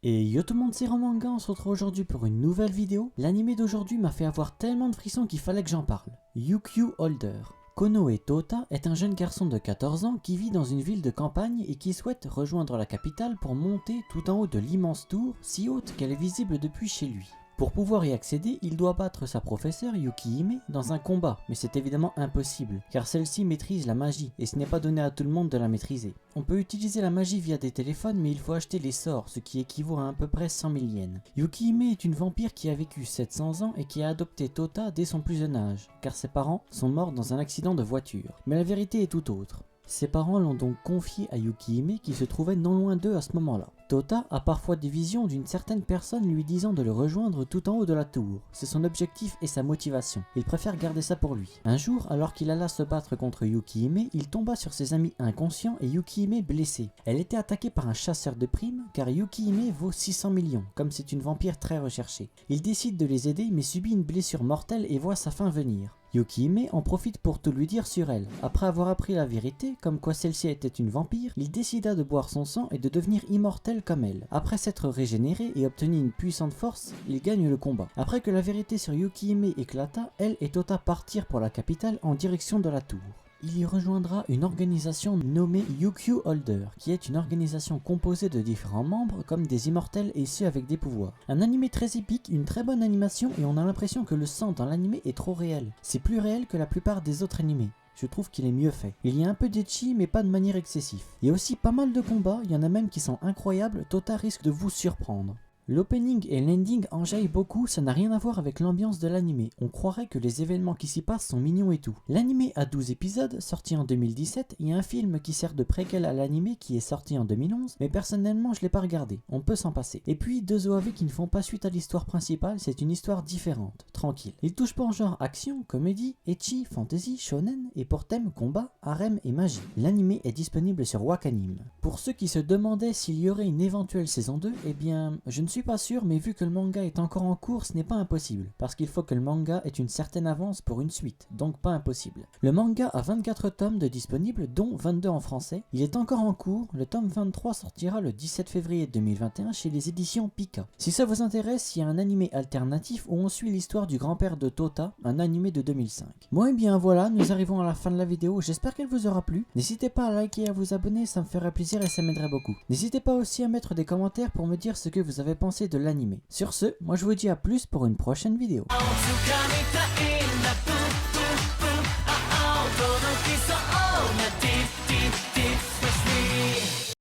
Et yo tout le monde, c'est Romanga, on se retrouve aujourd'hui pour une nouvelle vidéo. L'anime d'aujourd'hui m'a fait avoir tellement de frissons qu'il fallait que j'en parle. Yukyu Holder. Konoe Tota est un jeune garçon de 14 ans qui vit dans une ville de campagne et qui souhaite rejoindre la capitale pour monter tout en haut de l'immense tour, si haute qu'elle est visible depuis chez lui. Pour pouvoir y accéder, il doit battre sa professeure Yukihime dans un combat, mais c'est évidemment impossible, car celle-ci maîtrise la magie, et ce n'est pas donné à tout le monde de la maîtriser. On peut utiliser la magie via des téléphones, mais il faut acheter les sorts, ce qui équivaut à peu près 100 000 yens. Yukihime est une vampire qui a vécu 700 ans et qui a adopté Tota dès son plus jeune âge, car ses parents sont morts dans un accident de voiture. Mais la vérité est tout autre. Ses parents l'ont donc confié à Yukihime qui se trouvait non loin d'eux à ce moment-là. Tota a parfois des visions d'une certaine personne lui disant de le rejoindre tout en haut de la tour. C'est son objectif et sa motivation. Il préfère garder ça pour lui. Un jour, alors qu'il alla se battre contre Yukihime, il tomba sur ses amis inconscients et Yukihime blessée. Elle était attaquée par un chasseur de primes car Yukihime vaut 600 millions, comme c'est une vampire très recherchée. Il décide de les aider mais subit une blessure mortelle et voit sa fin venir. Yukihime en profite pour tout lui dire sur elle. Après avoir appris la vérité, comme quoi celle-ci était une vampire, il décida de boire son sang et de devenir immortel comme elle. Après s'être régénéré et obtenu une puissante force, il gagne le combat. Après que la vérité sur Yukihime éclata, elle et Tota partirent pour la capitale en direction de la tour. Il y rejoindra une organisation nommée Yukyu Holder, qui est une organisation composée de différents membres comme des immortels et ceux avec des pouvoirs. Un anime très épique, une très bonne animation et on a l'impression que le sang dans l'anime est trop réel. C'est plus réel que la plupart des autres animés. Je trouve qu'il est mieux fait. Il y a un peu d'ecchi mais pas de manière excessive. Il y a aussi pas mal de combats, il y en a même qui sont incroyables, Tota risque de vous surprendre. L'opening et l'ending enjaillent beaucoup, ça n'a rien à voir avec l'ambiance de l'anime. On croirait que les événements qui s'y passent sont mignons et tout. L'anime a 12 épisodes, sorti en 2017, et un film qui sert de préquel à l'anime qui est sorti en 2011, mais personnellement je l'ai pas regardé, on peut s'en passer. Et puis 2 OAV qui ne font pas suite à l'histoire principale, c'est une histoire différente, tranquille. Il touche pas en genre action, comédie, ecchi, fantasy, shonen, et pour thème combat, harem et magie. L'anime est disponible sur Wakanim. Pour ceux qui se demandaient s'il y aurait une éventuelle saison 2, eh bien je ne suis pas sûr, mais vu que le manga est encore en cours, ce n'est pas impossible, parce qu'il faut que le manga ait une certaine avance pour une suite, donc pas impossible. Le manga a 24 tomes de disponibles, dont 22 en français. Il est encore en cours, le tome 23 sortira le 17 février 2021 chez les éditions Pika. Si ça vous intéresse, il y a un animé alternatif où on suit l'histoire du grand-père de Tota, un animé de 2005. Bon et bien voilà, nous arrivons à la fin de la vidéo, j'espère qu'elle vous aura plu. N'hésitez pas à liker et à vous abonner, ça me ferait plaisir et ça m'aiderait beaucoup. N'hésitez pas aussi à mettre des commentaires pour me dire ce que vous avez pensé de l'anime. Sur ce, moi je vous dis à plus pour une prochaine vidéo.